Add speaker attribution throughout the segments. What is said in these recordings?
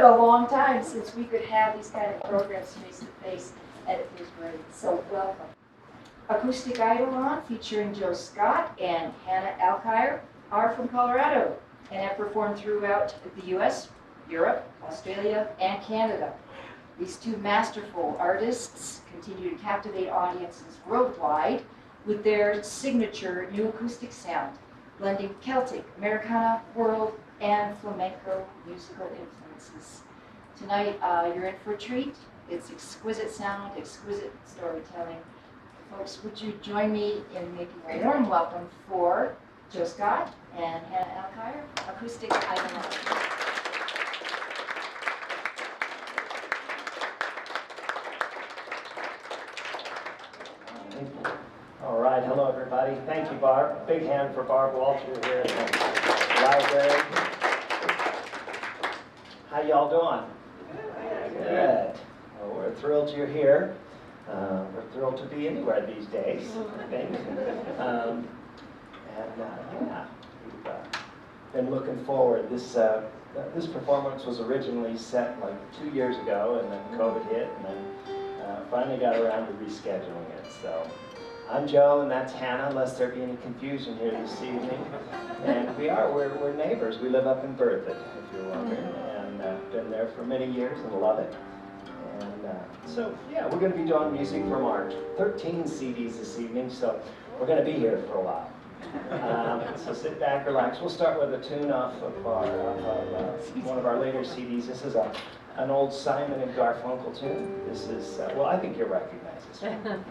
Speaker 1: been a long time since we could have these kind of programs face to face, and it was great. So welcome. Acoustic Eidolon featuring Joe Scott and Hannah Alkire are from Colorado and have performed throughout the U.S., Europe, Australia, and Canada. These two masterful artists continue to captivate audiences worldwide with their signature new acoustic sound, blending Celtic, Americana, world, and flamenco musical influences. Tonight, you're in for a treat. It's exquisite sound, exquisite storytelling. Folks, would you join me in making a warm welcome for Joe Scott and Hannah Alkire, Acoustic Eidolon.
Speaker 2: All right, hello everybody. Thank you, Barb. Big hand for Barb Walter here at the library. How y'all doing? Good. Well, we're thrilled you're here. We're thrilled to be anywhere these days, I think. Yeah, we've been looking forward. This performance was originally set like 2 years ago, and then COVID hit, and then finally got around to rescheduling it. So I'm Joe, and that's Hannah, lest there be any confusion here this evening. And we're neighbors. We live up in Berthoud, if you're wondering, and been there for many years and love it. And so, yeah, we're going to be doing music from our 13 CDs this evening, so we're going to be here for a while. So sit back, relax. We'll start with a tune off of one of our later CDs. This is an old Simon and Garfunkel tune. This is, well, I think you'll recognize this one.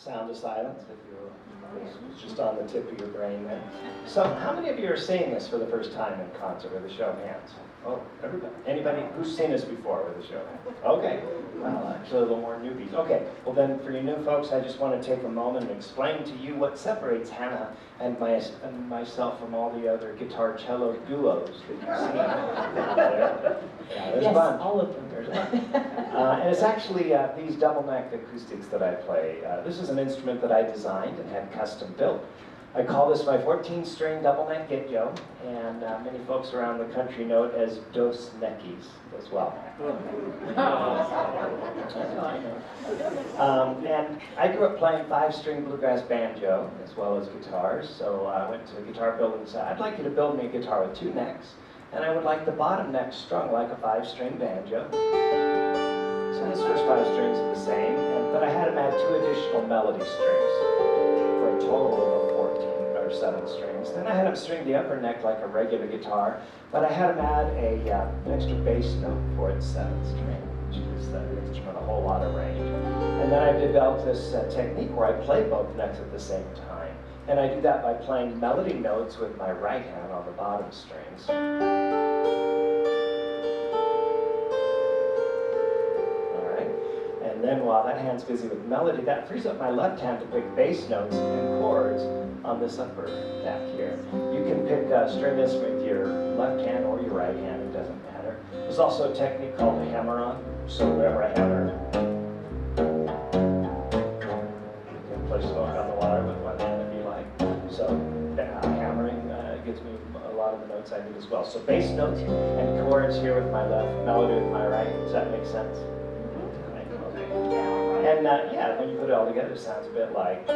Speaker 2: sound of silence, if you will. It's just on the tip of your brain there. So how many of you are seeing this for the first time in concert with a show of hands? Oh, everybody. Anybody who's seen this before with a show of hands? Okay. Well, actually a little more newbies. Okay. Well then, for you new folks, I just want to take a moment and explain to you what separates Hannah and myself from all the other guitar cello duos that you see there. Yeah, there's
Speaker 3: Yes,
Speaker 2: fun.
Speaker 3: all of them.
Speaker 2: And it's actually these double-necked acoustics that I play. This is an instrument that I designed and had custom built. I call this my 14-string double-neck git-yo, and many folks around the country know it as dos neckis as well. And I grew up playing 5-string bluegrass banjo as well as guitars, so I went to a guitar builder and said, I'd like you to build me a guitar with 2 necks, and I would like the bottom neck strung like a 5-string banjo. So these first 5 strings are the same, but I had him add 2 additional melody strings for a total of 14 or 7 strings. Then I had him string the upper neck like a regular guitar, but I had him add an extra bass note for its 7th string, which gives the instrument a whole lot of range. And then I developed this technique where I play both necks at the same time. And I do that by playing melody notes with my right hand on the bottom strings. And then while that hand's busy with melody, that frees up my left hand to pick bass notes and chords on this upper neck here. You can pick string this with your left hand or your right hand, it doesn't matter. There's also a technique called the hammer-on. So wherever I hammer, you can play Smoke on the Water with one hand if you like. So hammering gives me a lot of the notes I need as well. So bass notes and chords here with my left, melody with my right. Does that make sense? And yeah, when you put it all together, it sounds a bit like.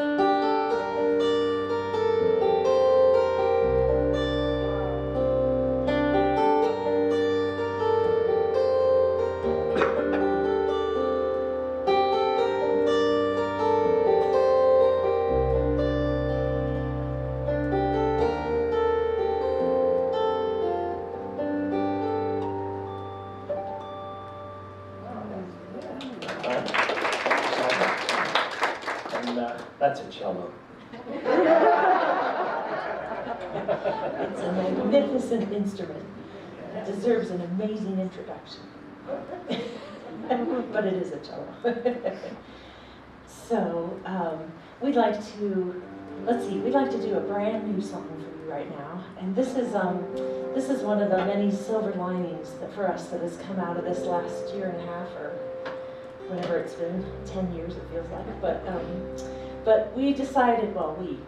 Speaker 2: That's a cello.
Speaker 3: It's a magnificent instrument. It deserves an amazing introduction. But it is a cello. So we'd like to do a brand new song for you right now. And this is one of the many silver linings that for us that has come out of this last year and a half or whatever it's been, 10 years it feels like. But we decided,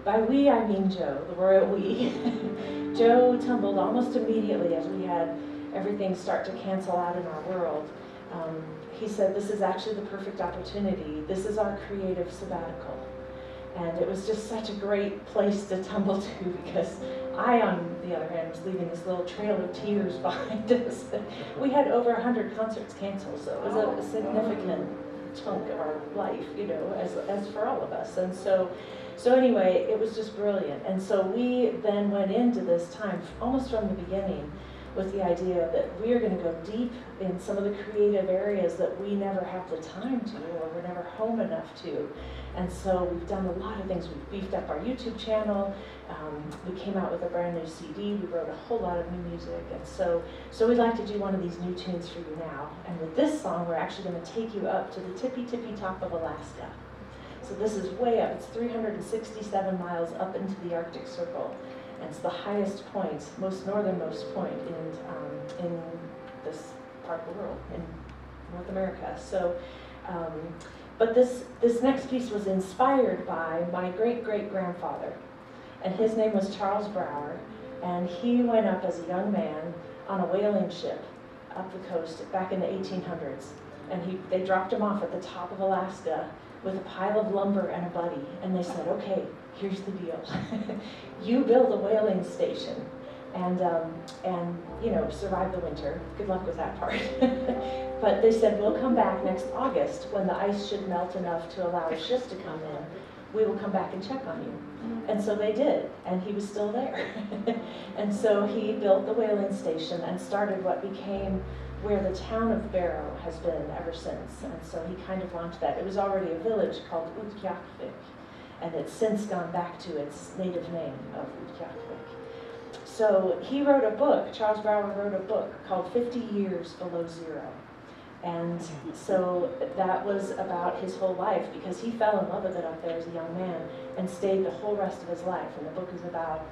Speaker 3: by we I mean Joe, the royal we. Joe tumbled almost immediately as we had everything start to cancel out in our world. He said, this is actually the perfect opportunity. This is our creative sabbatical. And it was just such a great place to tumble to because I, on the other hand, was leaving this little trail of tears behind us. We had over 100 concerts canceled, so it was a significant chunk of our life, as for all of us. And so anyway, it was just brilliant. And so we then went into this time almost from the beginning with the idea that we are going to go deep in some of the creative areas that we never have the time to or we're never home enough to. And so we've done a lot of things. We've beefed up our YouTube channel. We came out with a brand new CD. We wrote a whole lot of new music. And so we'd like to do one of these new tunes for you now. And with this song, we're actually going to take you up to the tippy top of Alaska. So this is way up. It's 367 miles up into the Arctic Circle. And it's the highest point, most northernmost point in this part of the world, in North America. So, but this next piece was inspired by my great-great-grandfather. And his name was Charles Brower. And he went up as a young man on a whaling ship up the coast back in the 1800s. And they dropped him off at the top of Alaska with a pile of lumber and a buddy. And they said, okay, here's the deal. You build a whaling station and survive the winter. Good luck with that part. But they said, we'll come back next August when the ice should melt enough to allow a ship to come in. We will come back and check on you. And so they did, and he was still there. And so he built the whaling station and started what became where the town of Barrow has been ever since. And so he kind of launched that. It was already a village called Utqiagvik, and it's since gone back to its native name of Utqiagvik. So he wrote a book, Charles Brower wrote a book called 50 Years Below Zero. And so that was about his whole life, because he fell in love with it up there as a young man and stayed the whole rest of his life. And the book is about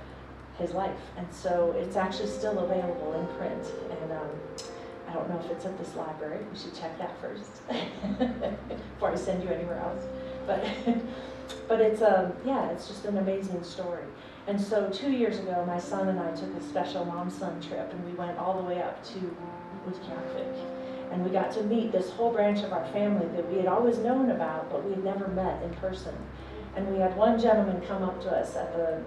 Speaker 3: his life. And so it's actually still available in print. And I don't know if it's at this library. We should check that first before I send you anywhere else. But it's yeah, it's just an amazing story. And so 2 years ago, my son and I took a special mom-son trip, and we went all the way up to Utqiagvik. And we got to meet this whole branch of our family that we had always known about, but we had never met in person. And we had one gentleman come up to us at a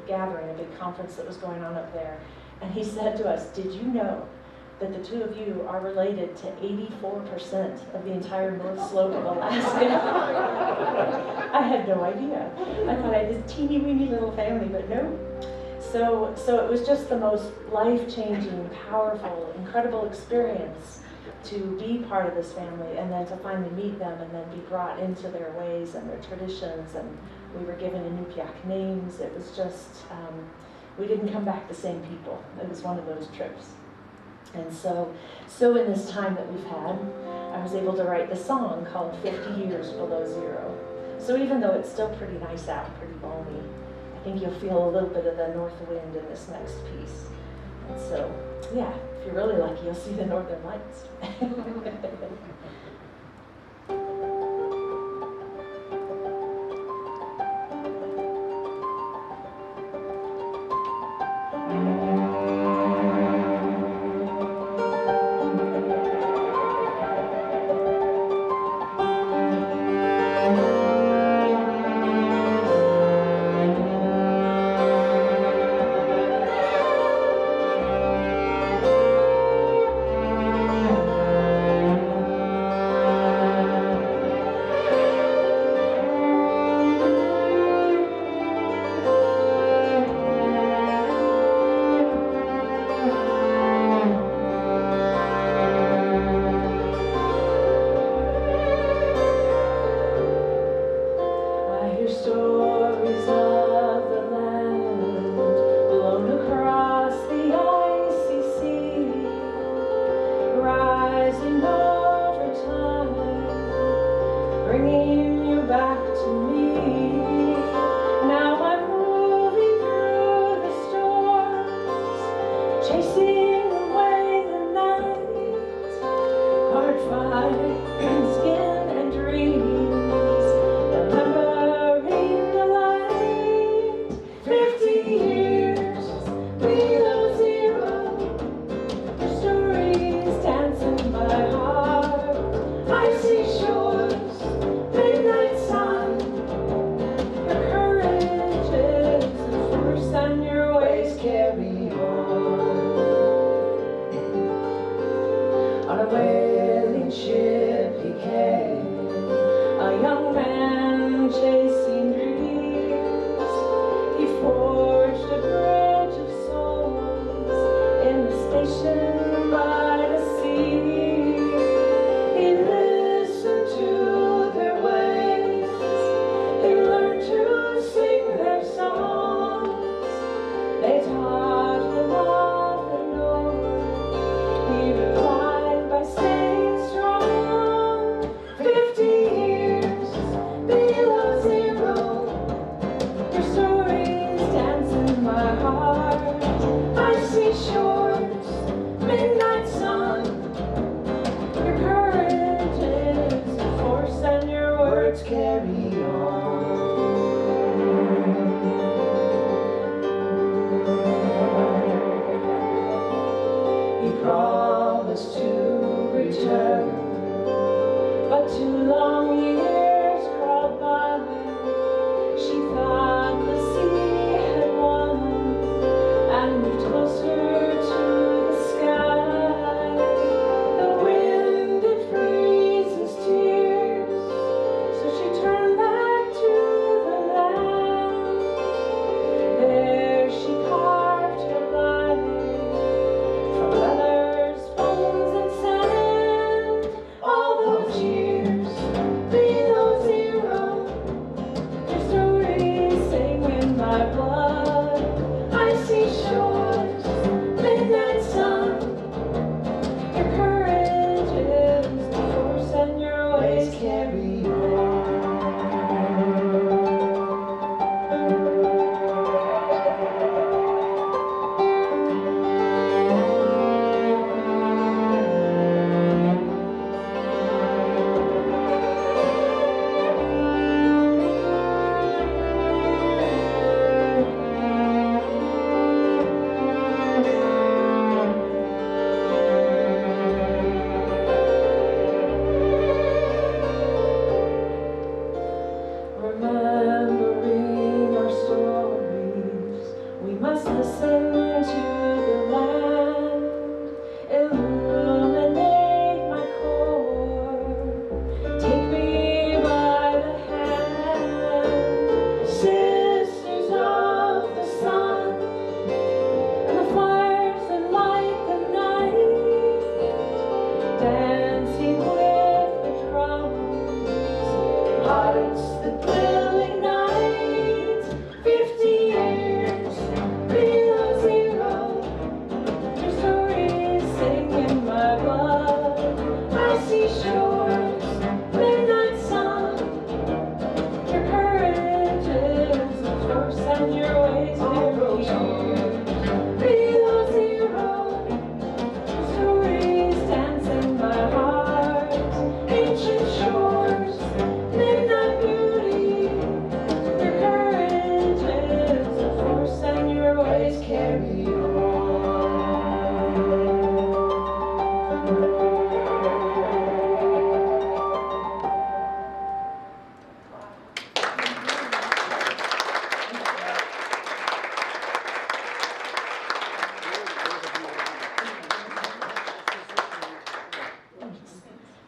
Speaker 3: gathering, a big conference that was going on up there. And he said to us, "Did you know that the two of you are related to 84% of the entire North Slope of Alaska?" I had no idea. I thought I had this teeny weeny little family, but no. So it was just the most life-changing, powerful, incredible experience to be part of this family, and then to finally meet them and then be brought into their ways and their traditions, and we were given Inupiaq names. It was just, we didn't come back the same people. It was one of those trips. And so in this time that we've had, I was able to write the song called 50 Years Below Zero. So even though it's still pretty nice out, pretty balmy, I think you'll feel a little bit of the north wind in this next piece. And so, yeah, if you're really lucky, you'll see the northern lights.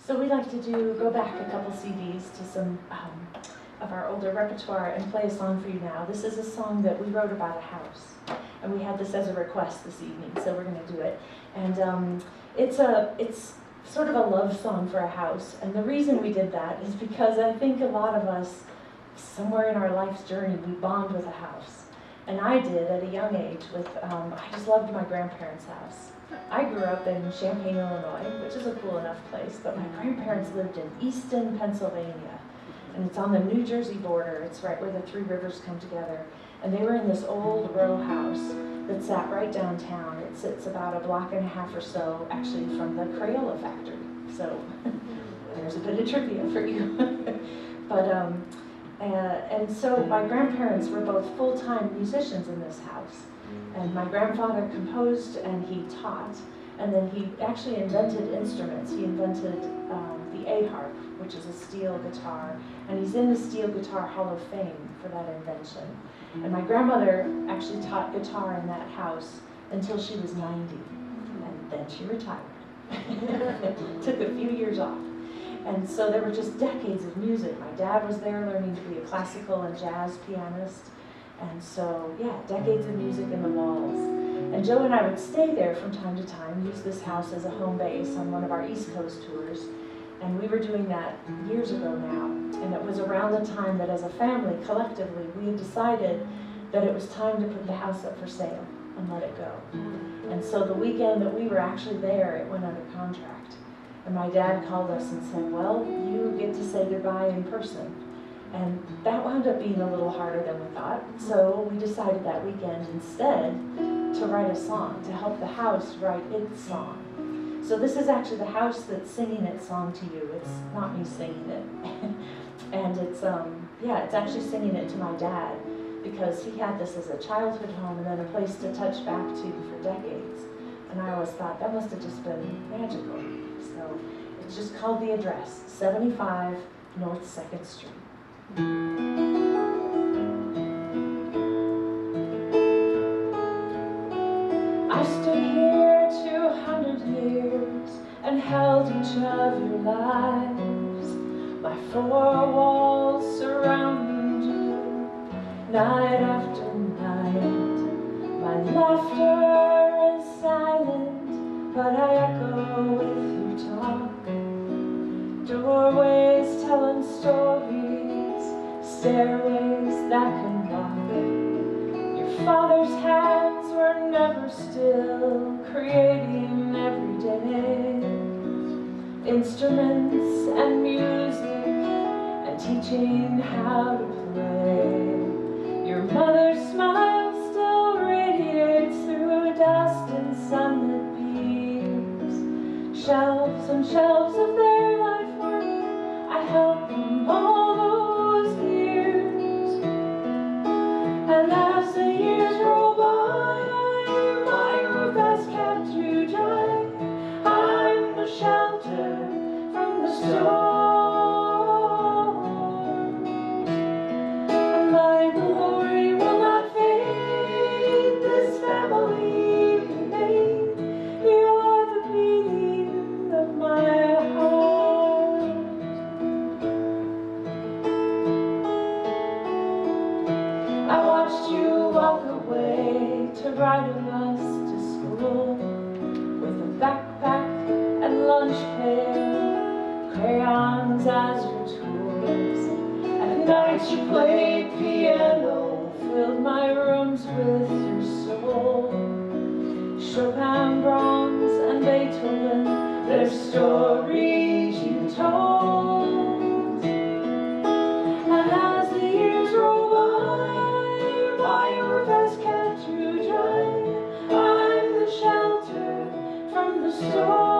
Speaker 3: So we like to go back a couple CDs to some of our older repertoire and play a song for you now. This is a song that we wrote about a house, and we had this as a request this evening, so we're going to do it. And it's sort of a love song for a house, and the reason we did that is because I think a lot of us, somewhere in our life's journey, we bond with a house. And I did at a young age with, I just loved my grandparents' house. I grew up in Champaign, Illinois, which is a cool enough place, but my grandparents lived in Easton, Pennsylvania. And it's on the New Jersey border. It's right where the three rivers come together. And they were in this old row house that sat right downtown. It sits about a block and a half or so, actually, from the Crayola factory. So there's a bit of trivia for you. But, and so my grandparents were both full-time musicians in this house. And my grandfather composed and he taught. And then he actually invented instruments. He invented the A-harp, which is a steel guitar. And he's in the Steel Guitar Hall of Fame for that invention. And my grandmother actually taught guitar in that house until she was 90. And then she retired. Took a few years off. And so there were just decades of music. My dad was there learning to be a classical and jazz pianist. And so, yeah, decades of music in the walls. And Joe and I would stay there from time to time, use this house as a home base on one of our East Coast tours. And we were doing that years ago now. And it was around the time that as a family, collectively, we had decided that it was time to put the house up for sale and let it go. And so the weekend that we were actually there, it went under contract. And my dad called us and said, well, you get to say goodbye in person. And that wound up being a little harder than we thought. So we decided that weekend instead to write a song, to help the house write its song. So this is actually the house that's singing its song to you. It's not me singing it. And it's actually singing it to my dad because he had this as a childhood home and then a place to touch back to for decades. And I always thought that must have just been magical. So it's just called The Address, 75 North 2nd Street. I stood here 200 years and held each of your lives. My four walls surrounding you, night after night. My laughter is silent, but I echo with your talk. Doorways telling stories, stairways that can walk. Your father's hands were never still, creating every day. Instruments and music, and teaching how to play. Your mother's smile still radiates through dust and sunlit beams. Shelves and shelves of their life work, I helped them all those years. And as the years roll by, my roof has kept you dry. I'm the shelter from the storm. And my glory will not fade. This family we made. You're the beating of my heart. I watched you walk away to ride a bus to school with a backpack and lunch pail, crayons as your tools. At night you played piano, filled my rooms with your soul. Chopin, Brahms, and Beethoven, their stories you told. And as the years roll by, my roof has kept you dry. I'm the shelter from the storms.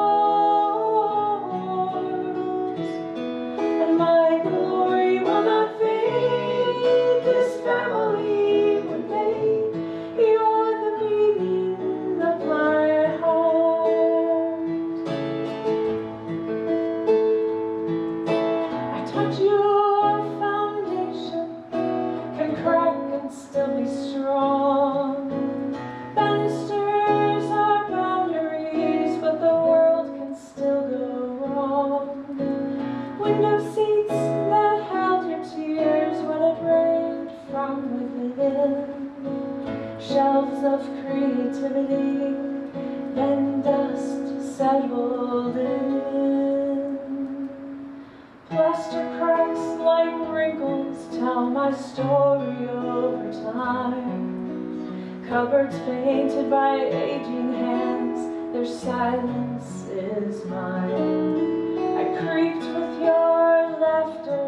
Speaker 3: And my glory will not fade. This family we made. You're the beating of my heart. window seats that held your tears when it rained from within, shelves of creativity, then dust settled in. Plaster cracks like wrinkles tell my story over time. Cupboards painted by aging hands, their silence is mine. I creaked with your laughter,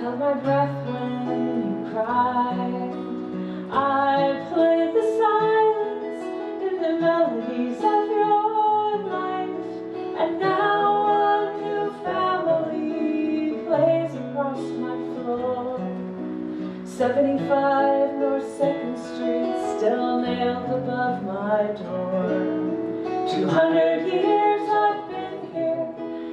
Speaker 3: held my breath when you cried. I played the silence in the melodies of your life, and now a new family plays across my floor. 75 North 2nd Street, still nailed above my door. 200 years I've been here,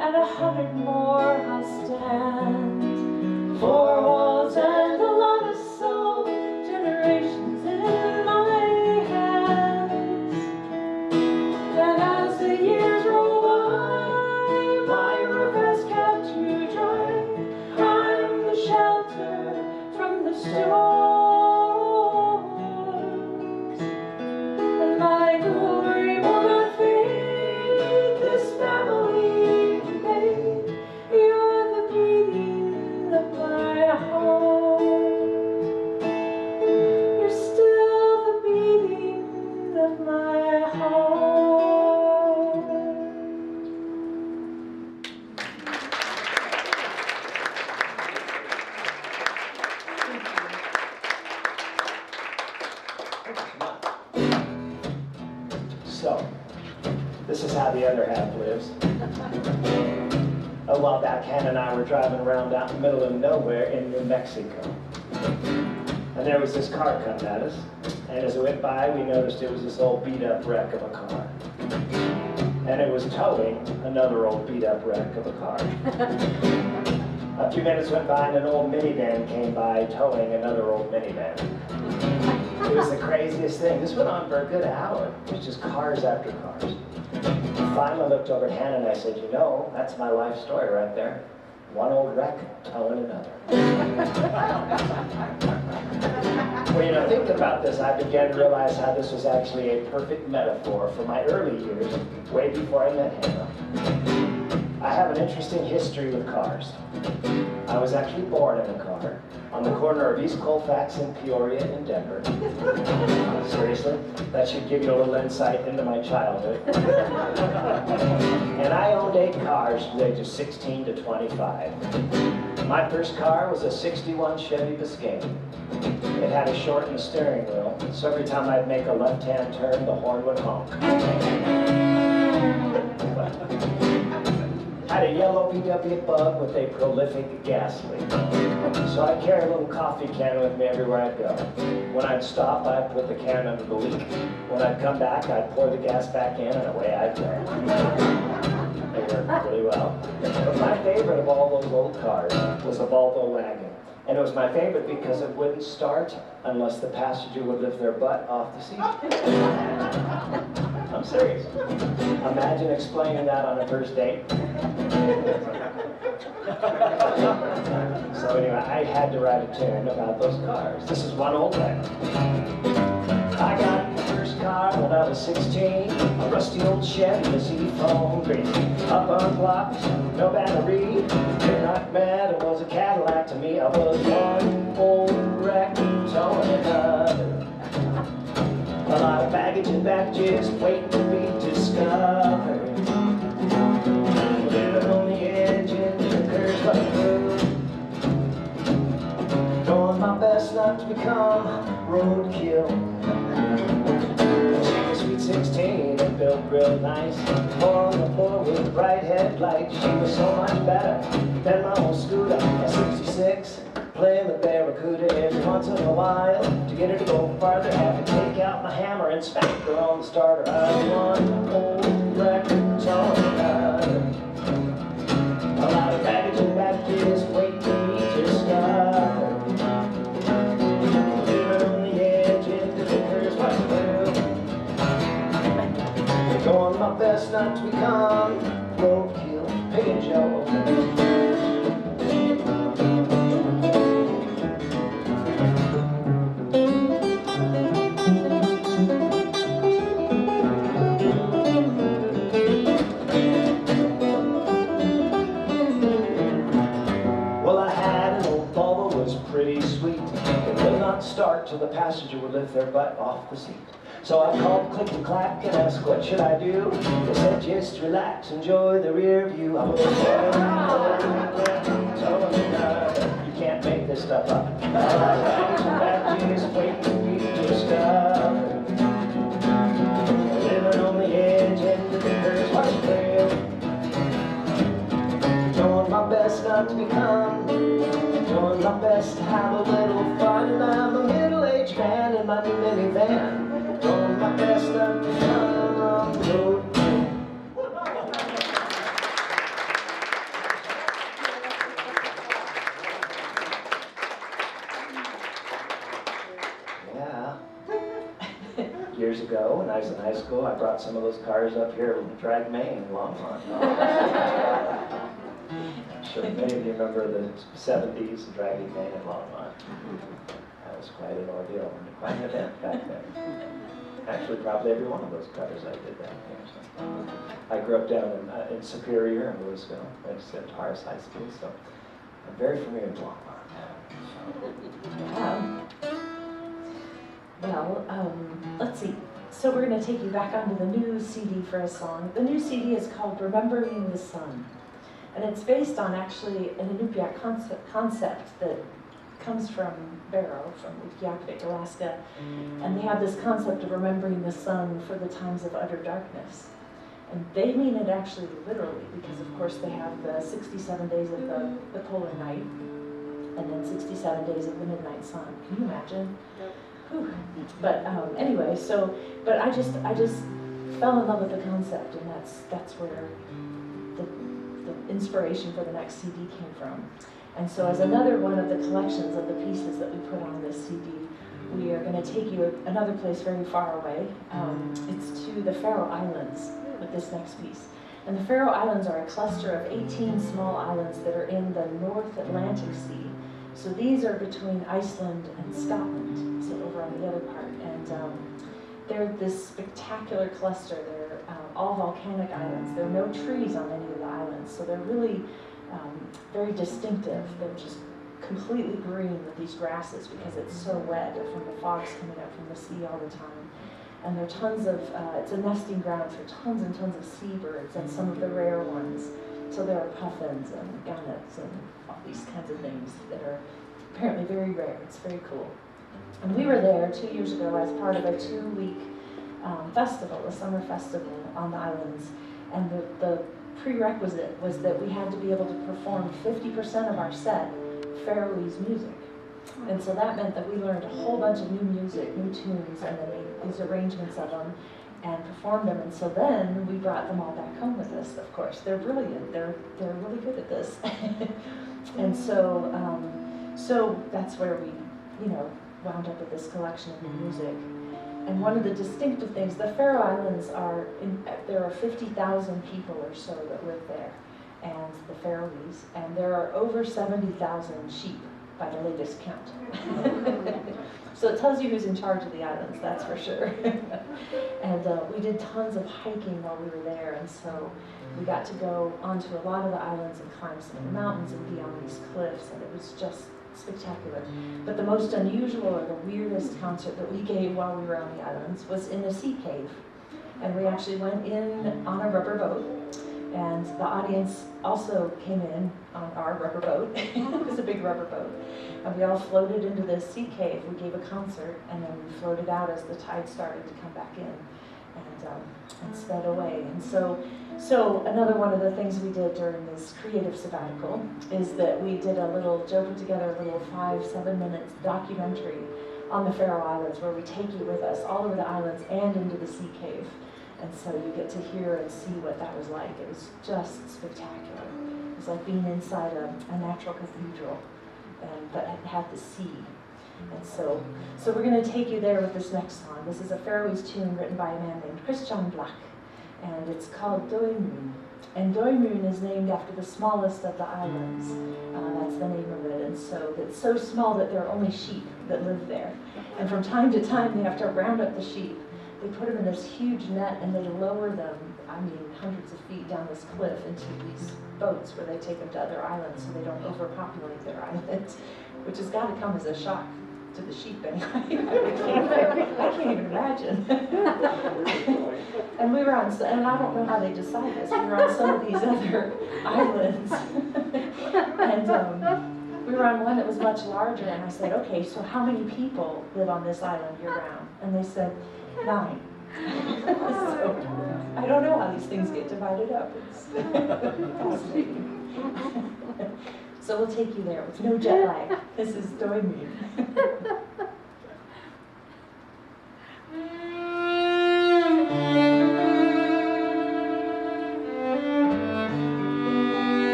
Speaker 3: and 100 more I'll stand. 4 walls and a lot of soul, generations in my hands. And as the years roll by, my roof has kept you dry. I'm the shelter from the storms, and my glory will not fade. This family made, you're the beating of my heart. You're still the beating of my heart.
Speaker 2: So, this is how the other half lives. A while back, Hannah and I were driving around out in the middle of nowhere in New Mexico. And there was this car coming at us. And as it went by, we noticed it was this old beat-up wreck of a car. And it was towing another old beat-up wreck of a car. A few minutes went by and an old minivan came by towing another old minivan. It was the craziest thing. This went on for a good hour. It was just cars after cars. Finally looked over at Hannah and I said, you know, that's my life story right there. One old wreck towing another. Well, you know, thinking about this, I began to realize how this was actually a perfect metaphor for my early years, way before I met Hannah. I have an interesting history with cars. I was actually born in a car on the corner of East Colfax and Peoria in Denver. Seriously, that should give you a little insight into my childhood. And I owned 8 cars from the age of 16 to 25. My first car was a 61 Chevy Biscayne. It had a shortened steering wheel, so every time I'd make a left-hand turn, the horn would honk. Had a yellow VW Bug with a prolific gas leak. So I'd carry a little coffee can with me everywhere I'd go. When I'd stop, I'd put the can under the leak. When I'd come back, I'd pour the gas back in, and away I'd go. They worked really well. But my favorite of all those old cars was a Volvo wagon. And it was my favorite because it wouldn't start unless the passenger would lift their butt off the seat. I'm serious. Imagine explaining that on a first date. So anyway, I had to write a tune about those cars. This is one old wreck. I got my first car when I was 16, a rusty old Chevy, a seafoam green. Up unblocked, no battery, did not matter, it was a Cadillac to me. I was one old wreck, towing another. A lot of baggage and packages waiting to be discovered. Living on the edge and the curves of the road. Doing my best not to become roadkill. She was sweet 16 and built real nice. More on the floor with bright headlights. She was so much better than my old scooter, a 66. Playing the Barracuda every once in a while. To get her to go farther, I had to take out my hammer and smack her on the starter. I was one old wreck, towing another. A lot of baggage and packages waiting to be discovered. Living on the edge into the curves like a bird. Doing my best not to become roadkill. Hey Joe. not start till the passenger would lift their butt off the seat. So I called Click and Clack and asked, what should I do? They said, just relax, enjoy the rear view. I was you can't make this stuff up. Back years waiting for me to discover. Living on the edge and the curves hard trail. Doing my best not to become. Doing my best to have a little fun. And I'm a middle-aged man in my new minivan. Doing my best not to become on the road. Years ago, when I was in high school, I brought some of those cars up here to drag Maine in Longmont. I'm sure many of you remember the 70s dragging Maine in Longmont. That was quite an ordeal and quite an event back then. Actually, probably every one of those cars I did that here. So. I grew up down in Superior in Louisville. I just went to Horace High School, so I'm very familiar with Longmont.
Speaker 3: Wow. Well, let's see. So we're going to take you back onto the new CD for a song. The new CD is called Remembering the Sun. And it's based on actually an Inupiaq concept that comes from Barrow, from Utqiagvik, Alaska. And they have this concept of remembering the sun for the times of utter darkness. And they mean it actually literally, because of course they have the 67 days of the polar night, and then 67 days of the midnight sun. Can you imagine? Whew. But anyway, but I just fell in love with the concept, and that's where the inspiration for the next CD came from. And so as another one of the collections of the pieces that we put on this CD, we are going to take you another place very far away. It's to the Faroe Islands with this next piece. And the Faroe Islands are a cluster of 18 small islands that are in the North Atlantic Sea. So these are between Iceland and Scotland, so over on the other part. And they're this spectacular cluster. They're all volcanic islands. There are no trees on any of the islands, so they're really very distinctive. They're just completely green with these grasses because it's so wet from the fogs coming up from the sea all the time. And there are tons of, it's a nesting ground for tons and tons of seabirds and some of the rare ones. So there are puffins and gannets and all these kinds of things that are apparently very rare. It's very cool. And we were there 2 years ago as part of a 2-week festival, a summer festival on the islands. And the prerequisite was that we had to be able to perform 50% of our set Faroese music. And so that meant that we learned a whole bunch of new music, new tunes, and then made these arrangements of them and performed them. And so then we brought them all back home with us, of course. They're brilliant. They're really good at this. And so that's where we, wound up with this collection of new music. And one of the distinctive things, the Faroe Islands there are 50,000 people or so that live there, and the Faroese, and there are over 70,000 sheep by the latest count. So it tells you who's in charge of the islands, that's for sure. And we did tons of hiking while we were there, and so we got to go onto a lot of the islands and climb some of the mountains and be on these cliffs, and it was just spectacular. But the most unusual or the weirdest concert that we gave while we were on the islands was in a sea cave. And we actually went in on a rubber boat, and the audience also came in on our rubber boat. It was a big rubber boat. And we all floated into this sea cave. We gave a concert, and then we floated out as the tide started to come back in and sped away. And so another one of the things we did during this creative sabbatical is that we did Joe put together a little 5-7 minutes documentary on the Faroe Islands where we take you with us all over the islands and into the sea cave. And so you get to hear and see what that was like. It was just spectacular. It was like being inside a natural cathedral, but it had the sea. And so we're going to take you there with this next song. This is a Faroese tune written by a man named Christian Black, and it's called Doimrun. And Doimrun is named after the smallest of the islands. That's the name of it. And so it's so small that there are only sheep that live there. And from time to time, they have to round up the sheep. They put them in this huge net, and they lower them, hundreds of feet down this cliff into these boats where they take them to other islands so they don't overpopulate their islands, which has got to come as a shock to the sheep anyway. I can't even imagine. And we were on, and I don't know how they decide this, we were on some of these other islands. And we were on one that was much larger, and I said, okay, so how many people live on this island year-round? And they said, 9. So, I don't know how these things get divided up. It's fascinating. So we'll take you there with no jet lag. This is Doi Min.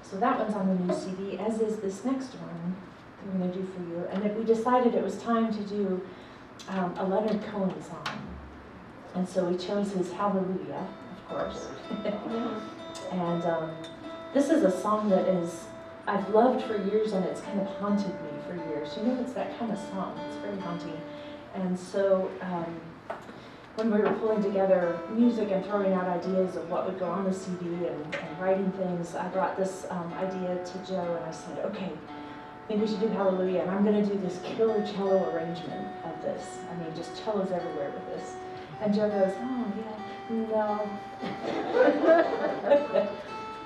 Speaker 3: So that one's on the new CD, as is this next one I'm going to do for you. And we decided it was time to do a Leonard Cohen song. And so we chose his Hallelujah, of course. And this is a song that I've loved for years, and it's kind of haunted me for years. You know, it's that kind of song. It's very haunting. And so when we were pulling together music and throwing out ideas of what would go on the CD and writing things, I brought this idea to Joe, and I said, okay, I think we should do Hallelujah, and I'm going to do this killer cello arrangement of this. I mean, just cellos everywhere with this. And Joe goes, oh, yeah, no.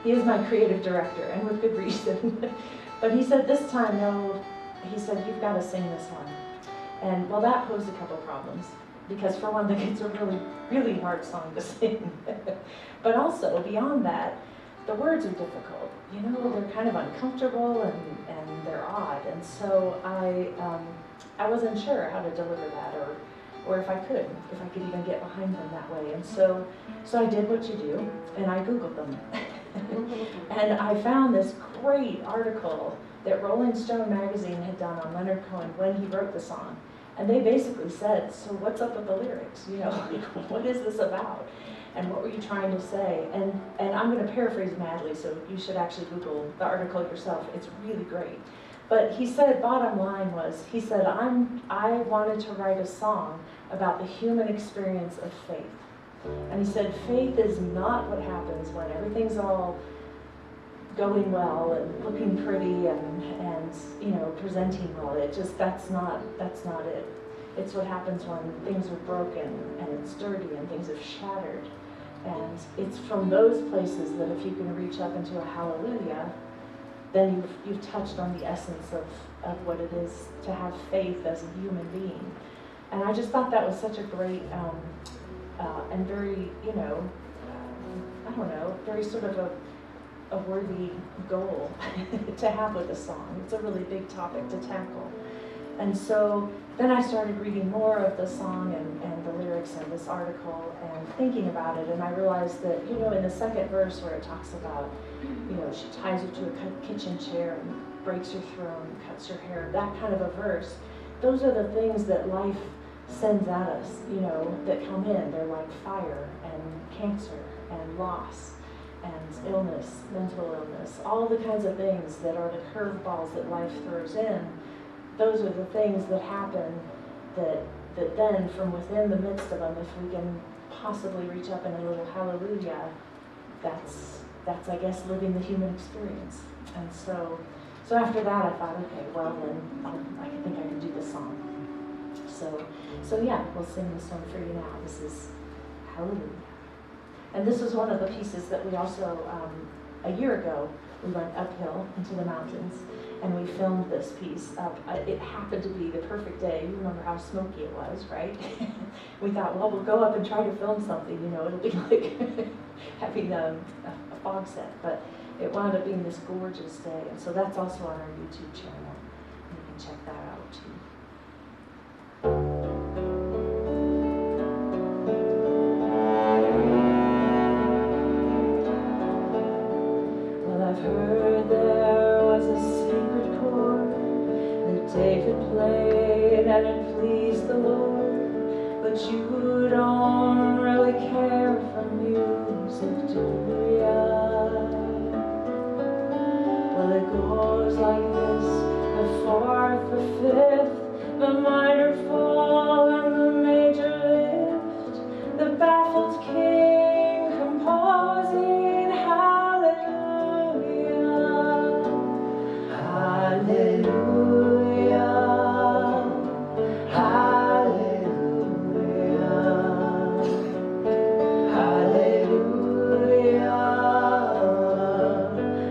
Speaker 3: He is my creative director, and with good reason. But he said this time, no, he said, you've got to sing this one. And, well, that posed a couple problems. Because for one thing, it's a really, really hard song to sing. But also, beyond that, the words are difficult. You know, they're kind of uncomfortable and they're odd. And so I wasn't sure how to deliver that or if I could even get behind them that way. And so I did what you do, and I Googled them. And I found this great article that Rolling Stone magazine had done on Leonard Cohen when he wrote the song. And they basically said, so what's up with the lyrics? You know, what is this about? And what were you trying to say? And I'm going to paraphrase madly, so you should actually Google the article yourself. It's really great. But he said, bottom line was, he said, I wanted to write a song about the human experience of faith. And he said, faith is not what happens when everything's all going well and looking pretty and you know, presenting well. It just, that's not it. It's what happens when things are broken and it's dirty and things have shattered. And it's from those places that if you can reach up into a hallelujah, then you've touched on the essence of what it is to have faith as a human being. And I just thought that was such a great and very, you know, I don't know, very sort of a worthy goal to have with a song. It's a really big topic to tackle. And so then I started reading more of the song and the lyrics and this article and thinking about it, and I realized that, you know, in the second verse where it talks about, you know, she ties you to a kitchen chair and breaks your throne and cuts your hair, that kind of a verse, those are the things that life sends at us, you know, that come in. They're like fire and cancer and loss and illness, mental illness, all the kinds of things that are the curveballs that life throws in. Those are the things that happen that then from within the midst of them, if we can possibly reach up in a little hallelujah, that's I guess living the human experience. And so after that I thought, okay, well then I think I can do this song. So yeah, we'll sing this one for you now. This is Hallelujah. And this was one of the pieces that we also, a year ago, we went uphill into the mountains and we filmed this piece up. It happened to be the perfect day. You remember how smoky it was, right? We thought, well, we'll go up and try to film something, you know, it'll be like having a fog set. But it wound up being this gorgeous day. And so that's also on our YouTube channel. You can check that out too. I've heard there was a sacred chord that David played and it pleased the Lord, but you don't really care for music, do ya? Well, it goes like this, the fourth, the fifth, the minor fall and the major lift, the baffled king composing hallelujah. Hallelujah, hallelujah, hallelujah,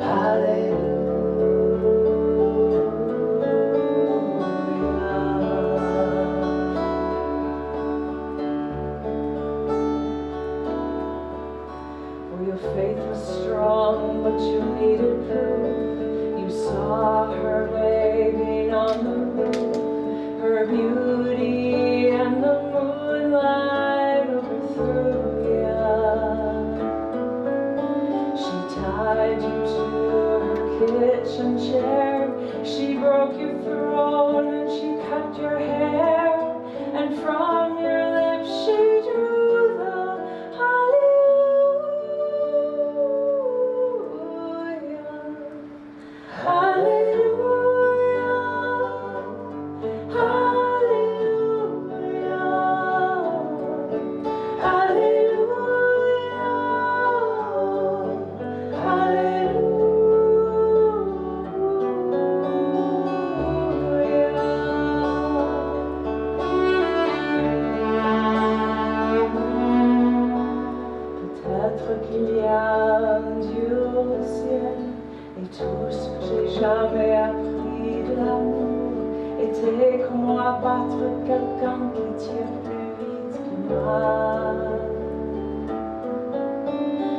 Speaker 3: hallelujah. Well, your faith was strong, but you needed proof. Saw her waving on the roof, her beauty and the moonlight overthrew ya. She tied you to her kitchen chair, she broke your throne and she cut your hair, and from your lips she drew the hallelujah. jamais appris de l'amour était comment abattre quelqu'un qui tire plus vite que moi.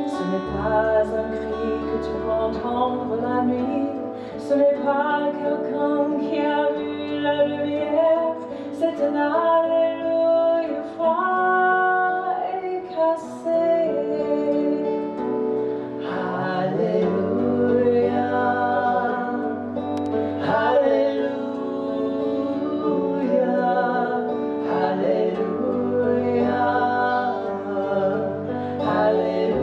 Speaker 3: Ce n'est pas un cri que tu peux entendre la nuit, ce n'est pas quelqu'un qui a vu la lumière, c'est un alléluia froid et cassé. Alléluia, Alléluia, Alléluia, Alléluia.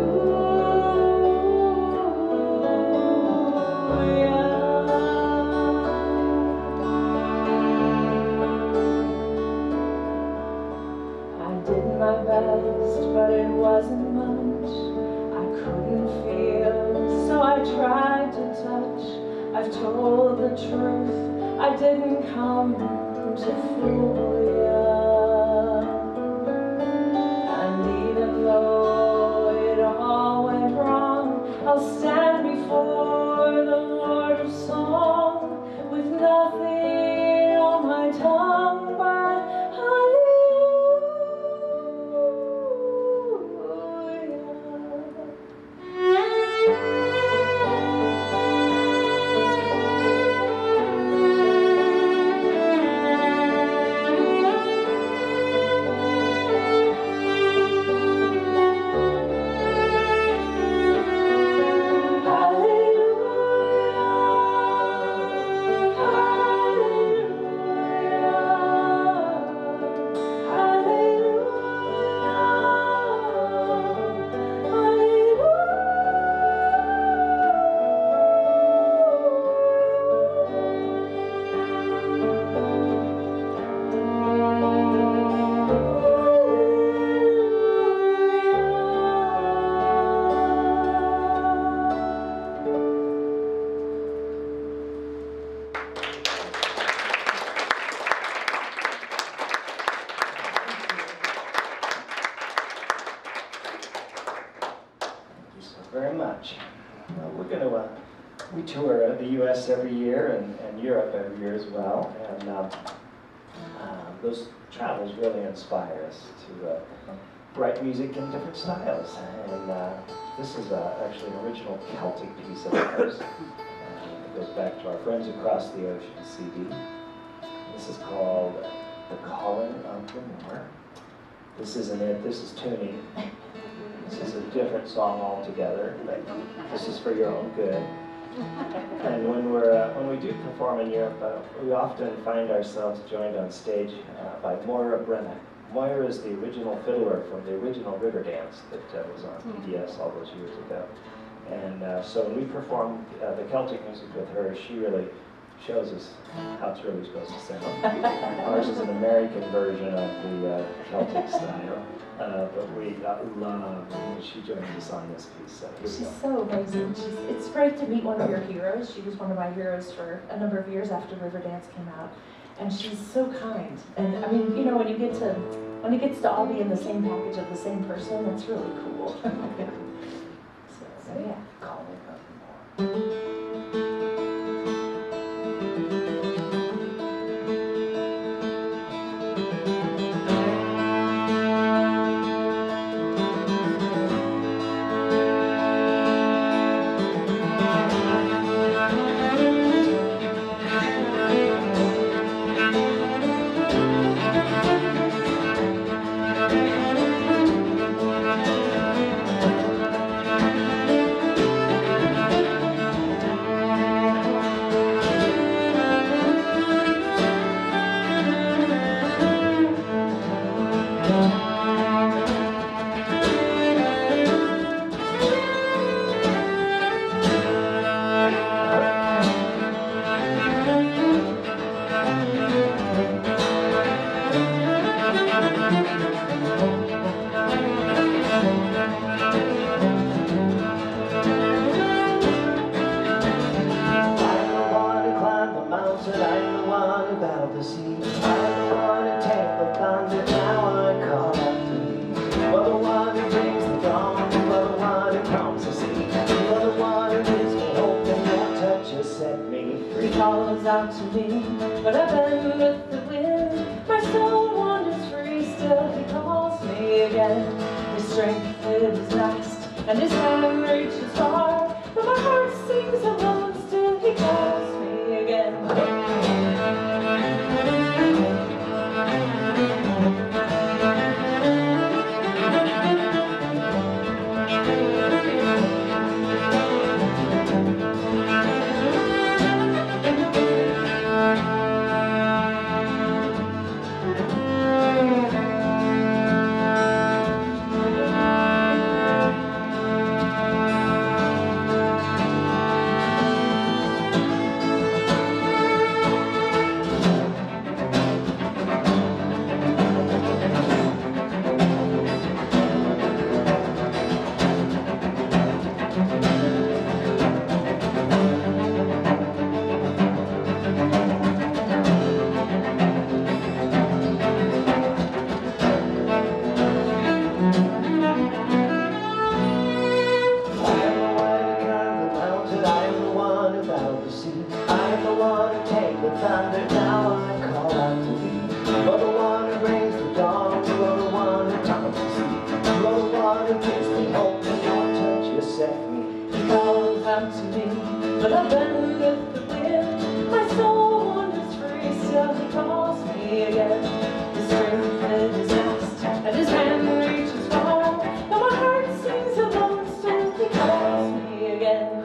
Speaker 3: I did my best, but it wasn't much. I couldn't feel, so I tried to touch. I've told the truth, I didn't come to fool ya. And even though it all went wrong, I'll stand before the Lord of Song with nothing on my tongue but
Speaker 2: very much. Well, we're going to, we tour the U.S. every year and Europe every year as well, and those travels really inspire us to write music in different styles. And this is actually an original Celtic piece of ours. It goes back to our Friends Across the Ocean CD. This is called The Calling of the Moor. This isn't it, this is tuning. This is a different song altogether, but this is for your own good. And when we do perform in Europe, we often find ourselves joined on stage by Moira Brennan. Moira is the original fiddler from the original Riverdance that was on PBS all those years ago. And so when we perform the Celtic music with her, she really shows us how it's really supposed to sound. Ours is an American version of the Celtic style. But we love when she joined us on this piece. So
Speaker 3: she's so amazing. It's great to meet one of your heroes. She was one of my heroes for a number of years after Riverdance came out. And she's so kind. And I mean, you know, when it gets to all be in the same package of the same person, that's really cool. so yeah.
Speaker 2: Calling of the Moor.
Speaker 3: out to me, but I've been with the wind. My soul wanders free, still he calls me again. His strength it is vast, and his hand reaches far, but my heart sings alone, still he calls me again. But I've been with the wind, my soul wanders free, still he calls me again. His strength it is vast, and his hand reaches far, though my heart sings alone, still he calls me again.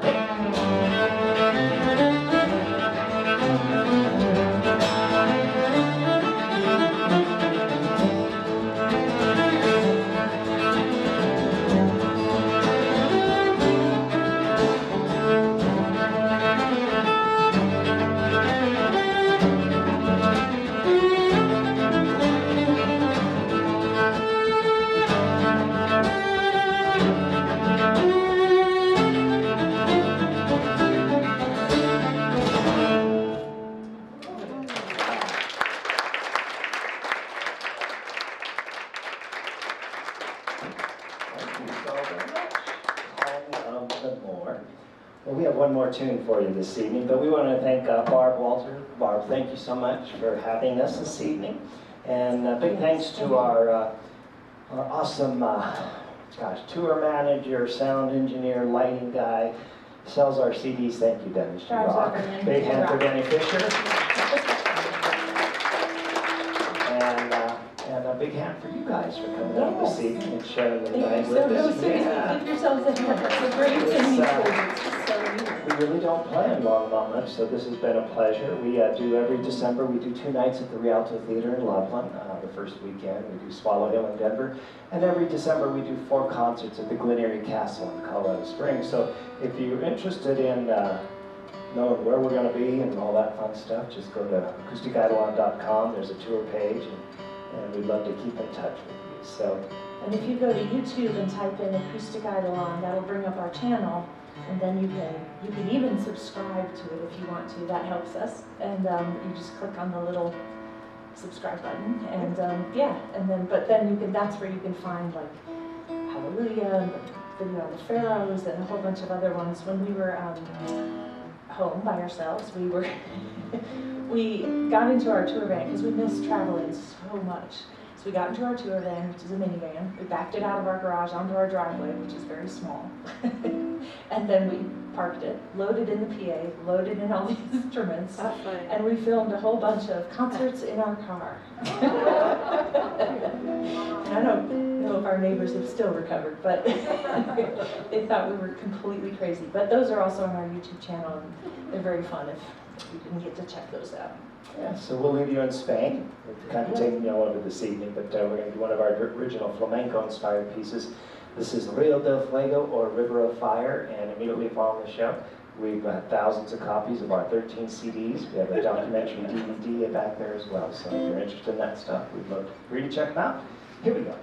Speaker 2: Well, we have one more tune for you this evening, but we want to thank Barb Walter. Barb, thank you so much for having us this evening. And big thanks to our awesome tour manager, sound engineer, lighting guy, sells our CDs. Thank you, Dennis G. Rock. Big hand for Danny Fisher. And a big hand for you guys for coming out this evening and sharing the night with us.
Speaker 3: Give yourselves a hand. It's a great thing.
Speaker 2: We really don't play in Longmont much, so this has been a pleasure. We do every December, we do 2 nights at the Rialto Theater in Loveland. The first weekend, we do Swallow Hill in Denver. And every December, we do 4 concerts at the Glen Erie Castle in Colorado Springs. So if you're interested in knowing where we're going to be and all that fun stuff, just go to acousticeidolon.com. There's a tour page, and we'd love to keep in touch with you. So,
Speaker 3: and if you go to YouTube and type in Acoustic Eidolon, that'll bring up our channel. And then you can even subscribe to it if you want to. That helps us. And you just click on the little subscribe button, and but then you can. That's where you can find like Hallelujah, and the video on the Pharaohs, and a whole bunch of other ones. When we were home by ourselves, we got into our tour van because we missed traveling so much. So we got into our tour van, which is a minivan. We backed it out of our garage onto our driveway, which is very small. And then we parked it, loaded in the PA, loaded in all these instruments, and we filmed a whole bunch of concerts in our car. And I don't know if our neighbors have still recovered, but they thought we were completely crazy. But those are also on our YouTube channel, and they're very fun if you didn't get to check those out.
Speaker 2: Yeah, so we'll leave you in Spain. We're kind of taking you all over this evening, but we're going to do one of our original flamenco-inspired pieces. This is Rio del Fuego, or River of Fire, and immediately following the show, we've got thousands of copies of our 13 CDs. We have a documentary DVD back there as well, so if you're interested in that stuff, we'd love for you to check them out. Here we go.